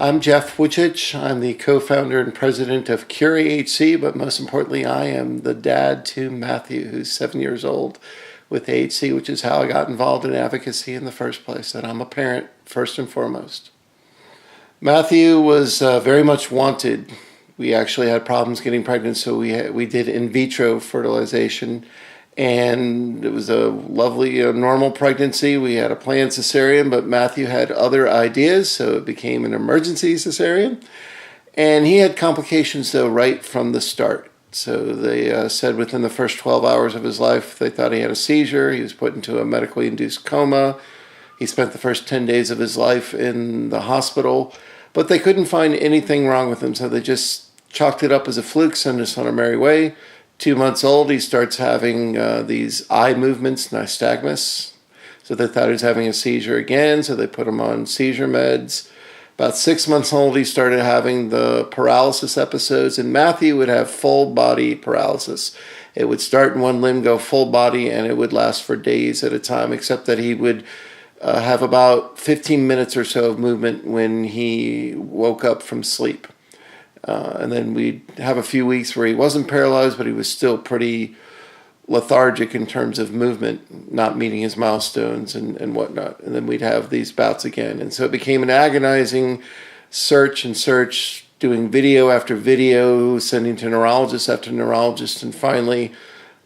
I'm Jeff Wuchich. I'm the co-founder and president of Cure AHC, but most importantly, I am the dad to Matthew, who's 7 years old with AHC, which is how I got involved in advocacy in the first place, that I'm a parent first and foremost. Matthew was very much wanted. We actually had problems getting pregnant, so we did in vitro fertilization, and it was a lovely normal pregnancy. We had a planned cesarean, but Matthew had other ideas, so it became an emergency cesarean. And he had complications, though, right from the start. So they said within the first 12 hours of his life, they thought he had a seizure. He was put into a medically induced coma. He spent the first 10 days of his life in the hospital, but they couldn't find anything wrong with him, so they just chalked it up as a fluke, sent us on our merry way. 2 months old, he starts having these eye movements, nystagmus. So they thought he was having a seizure again, so they put him on seizure meds. About 6 months old, he started having the paralysis episodes, and Matthew would have full body paralysis. It would start in one limb, go full body, and it would last for days at a time, except that he would have about 15 minutes or so of movement when he woke up from sleep. And then we'd have a few weeks where he wasn't paralyzed, but he was still pretty lethargic in terms of movement, not meeting his milestones and whatnot. And then we'd have these bouts again. And so it became an agonizing search, doing video after video, sending to neurologist after neurologist. And finally,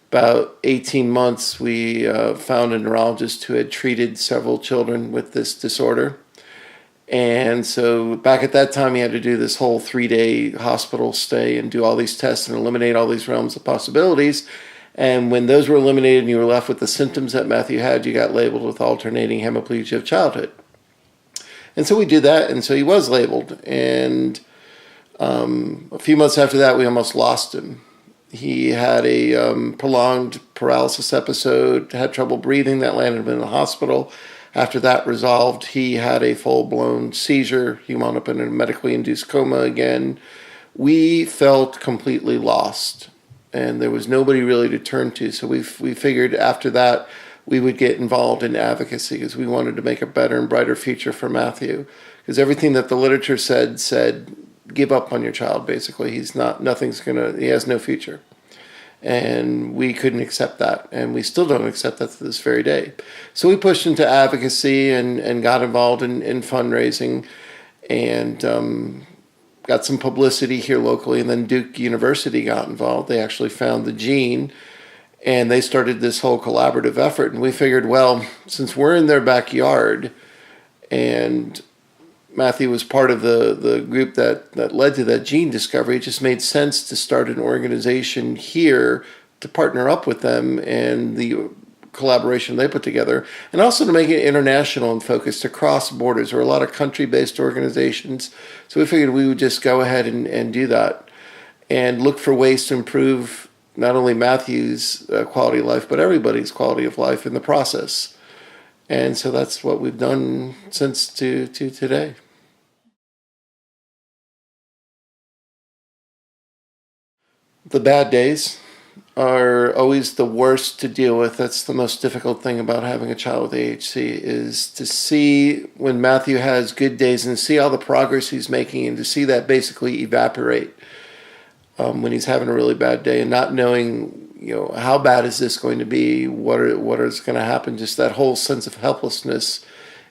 about 18 months, we found a neurologist who had treated several children with this disorder. And so back at that time, he had to do this whole 3-day hospital stay and do all these tests and eliminate all these realms of possibilities. And when those were eliminated and you were left with the symptoms that Matthew had, you got labeled with alternating hemiplegia of childhood. And so we did that, and so he was labeled. And a few months after that, we almost lost him. He had a prolonged paralysis episode, had trouble breathing, that landed him in the hospital. After that resolved, he had a full-blown seizure. He wound up in a medically induced coma again. We felt completely lost, and there was nobody really to turn to. So we figured after that we would get involved in advocacy because we wanted to make a better and brighter future for Matthew. Because everything that the literature said, give up on your child, basically. He has no future. And we couldn't accept that, and we still don't accept that to this very day. So we pushed into advocacy and got involved in fundraising and got some publicity here locally, and then Duke University got involved. They actually found the gene, and they started this whole collaborative effort, and we figured, well, since we're in their backyard, and Matthew was part of the group that led to that gene discovery, it just made sense to start an organization here to partner up with them and the collaboration they put together, and also to make it international and focused across borders. There are a lot of country-based organizations, so we figured we would just go ahead and do that and look for ways to improve not only Matthew's quality of life, but everybody's quality of life in the process. And so that's what we've done since to today. The bad days are always the worst to deal with. That's the most difficult thing about having a child with AHC, is to see when Matthew has good days and see all the progress he's making, and to see that basically evaporate when he's having a really bad day and not knowing, how bad is this going to be? What is going to happen? Just that whole sense of helplessness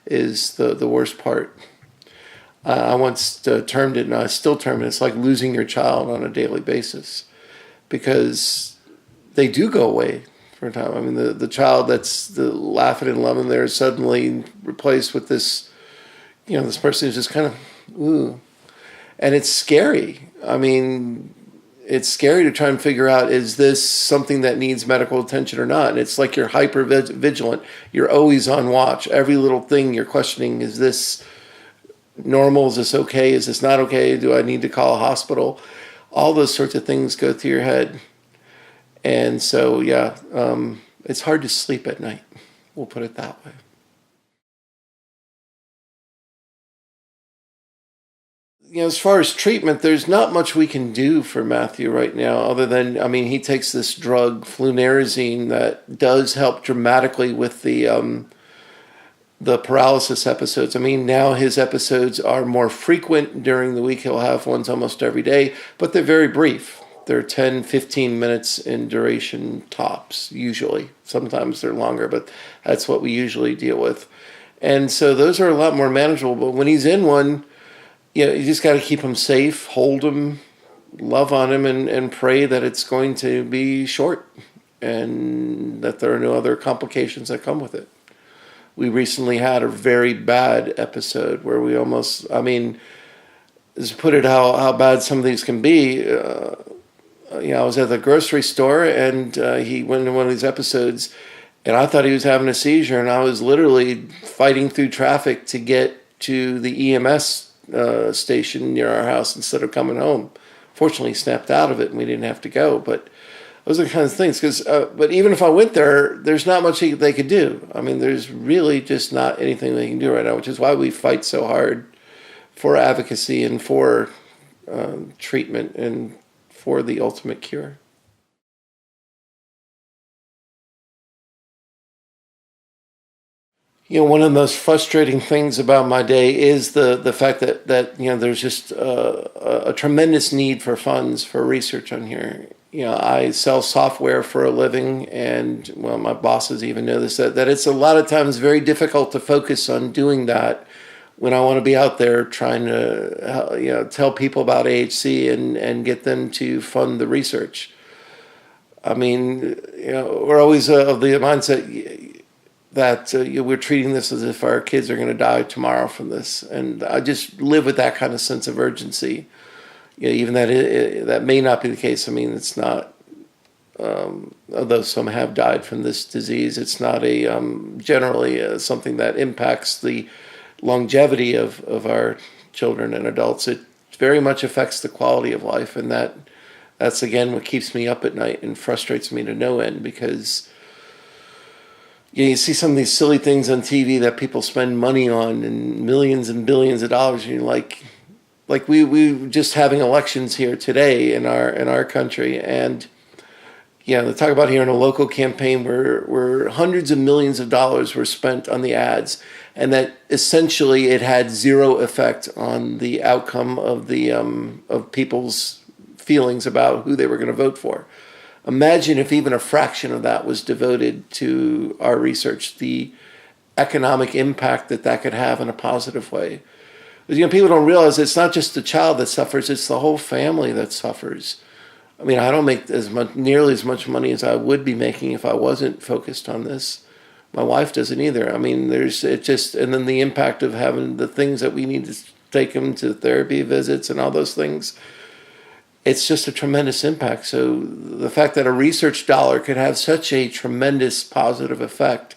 is the worst part. I once termed it, and I still term it, it's like losing your child on a daily basis. Because they do go away for a time. I mean, the child that's laughing and loving there is suddenly replaced with this, this person who's just kind of, ooh. And it's scary. I mean, it's scary to try and figure out, is this something that needs medical attention or not? And it's like you're hyper vigilant. You're always on watch. Every little thing you're questioning, is this normal? Is this okay? Is this not okay? Do I need to call a hospital? All those sorts of things go through your head. And so, it's hard to sleep at night. We'll put it that way. As far as treatment, there's not much we can do for Matthew right now, other than, he takes this drug, flunarizine, that does help dramatically with the the paralysis episodes. I mean, now his episodes are more frequent during the week. He'll have ones almost every day, but they're very brief. They're 10, 15 minutes in duration tops, usually. Sometimes they're longer, but that's what we usually deal with. And so those are a lot more manageable. But when he's in one, you just got to keep him safe, hold him, love on him, and pray that it's going to be short and that there are no other complications that come with it. We recently had a very bad episode where we almost, I mean, to put it how bad some of these can be, I was at the grocery store and he went in one of these episodes and I thought he was having a seizure, and I was literally fighting through traffic to get to the EMS station near our house instead of coming home. Fortunately, he snapped out of it and we didn't have to go, but those are the kinds of things. But even if I went there, there's not much they could do. I mean, there's really just not anything they can do right now, which is why we fight so hard for advocacy and for treatment and for the ultimate cure. One of the most frustrating things about my day is the fact that there's just a tremendous need for funds for research on here. I sell software for a living, and well, my bosses even know this, that it's a lot of times very difficult to focus on doing that when I want to be out there trying to tell people about AHC and get them to fund the research. I mean, we're always of the mindset that we're treating this as if our kids are going to die tomorrow from this, and I just live with that kind of sense of urgency. Even that may not be the case. I mean, it's not. Although some have died from this disease, it's not generally something that impacts the longevity of our children and adults. It very much affects the quality of life, and that's again what keeps me up at night and frustrates me to no end, because you see some of these silly things on TV that people spend money on and millions and billions of dollars, and you're like we just having elections here today in our country, and they talk about here in a local campaign where hundreds of millions of dollars were spent on the ads, and that essentially it had zero effect on the outcome of the of people's feelings about who they were going to vote for. Imagine if even a fraction of that was devoted to our research, the economic impact that could have in a positive way. Because, people don't realize it's not just the child that suffers, it's the whole family that suffers. I mean, I don't make nearly as much money as I would be making if I wasn't focused on this. My wife doesn't either. I mean, and then the impact of having the things that we need to take them to therapy visits and all those things. It's just a tremendous impact. So the fact that a research dollar could have such a tremendous positive effect,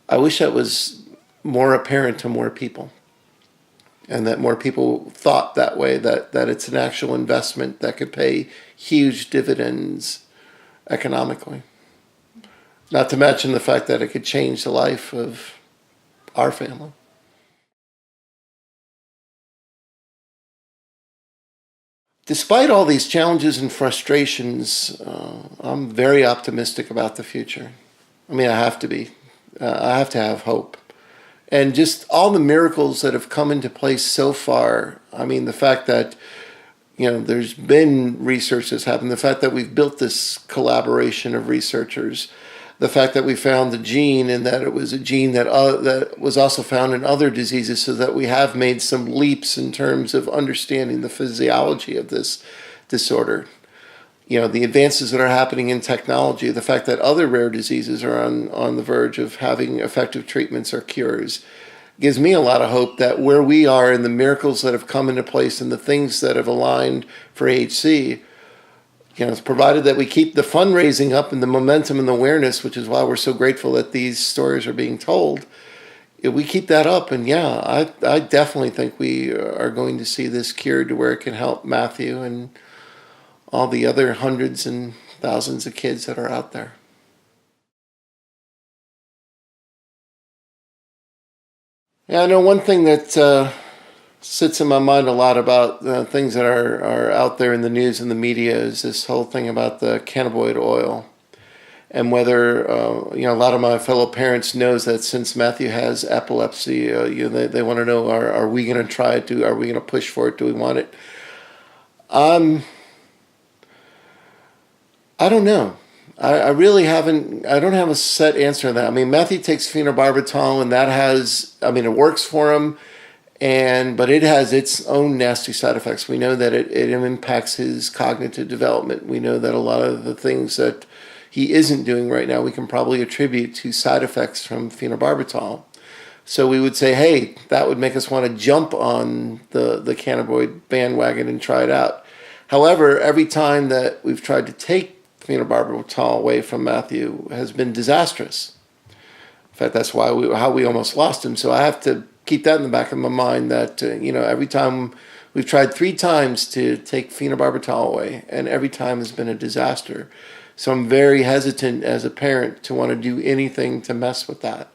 I wish that was more apparent to more people, and that more people thought that way, that it's an actual investment that could pay huge dividends economically. Not to mention the fact that it could change the life of our family. Despite all these challenges and frustrations, I'm very optimistic about the future. I mean, I have to be. I have to have hope. And just all the miracles that have come into place so far. I mean, the fact that, there's been research that's happened, the fact that we've built this collaboration of researchers, the fact that we found the gene, and that it was a gene that was also found in other diseases, so that we have made some leaps in terms of understanding the physiology of this disorder. The advances that are happening in technology, the fact that other rare diseases are on the verge of having effective treatments or cures, gives me a lot of hope that where we are and the miracles that have come into place and the things that have aligned for AHC, it's provided that we keep the fundraising up and the momentum and the awareness, which is why we're so grateful that these stories are being told. If we keep that up, and I definitely think we are going to see this cured to where it can help Matthew and all the other hundreds and thousands of kids that are out there. I know one thing that sits in my mind a lot about things that are out there in the news and the media is this whole thing about the cannabinoid oil. and whether a lot of my fellow parents knows that since Matthew has epilepsy, they want to know, are we going to try it? Are we going to push for it? Do we want it? I don't know. I really haven't. I don't have a set answer to that. I mean, Matthew takes phenobarbital, and that has. I mean, it works for him, but it has its own nasty side effects. We know that it impacts his cognitive development. We know that a lot of the things that he isn't doing right now, we can probably attribute to side effects from phenobarbital. So we would say, hey, that would make us want to jump on the cannabinoid bandwagon and try it out. However, every time that we've tried to take phenobarbital away from Matthew has been disastrous. In fact, that's how we almost lost him. So I have to keep that in the back of my mind that, every time we've tried 3 times to take phenobarbital away, and every time has been a disaster. So I'm very hesitant as a parent to want to do anything to mess with that.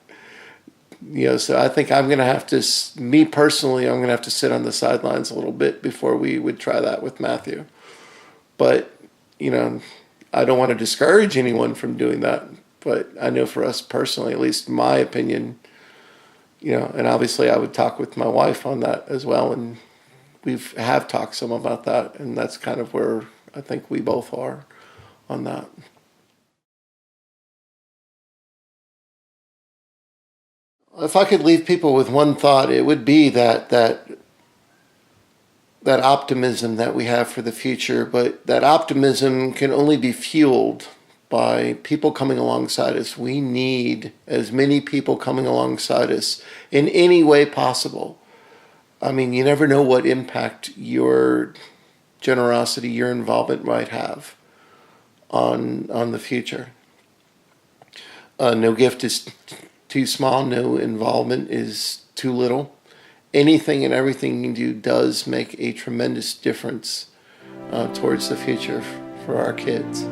So I think I'm going to have to, me personally, I'm going to have to sit on the sidelines a little bit before we would try that with Matthew. But, I don't want to discourage anyone from doing that. But I know for us personally, at least my opinion, and obviously I would talk with my wife on that as well. And have talked some about that. And that's kind of where I think we both are on that. If I could leave people with one thought, it would be that optimism that we have for the future, but that optimism can only be fueled by people coming alongside us. We need as many people coming alongside us in any way possible. I mean, you never know what impact your generosity, your involvement might have on the future. No gift is too small, no involvement is too little. Anything and everything you do does make a tremendous difference towards the future for our kids.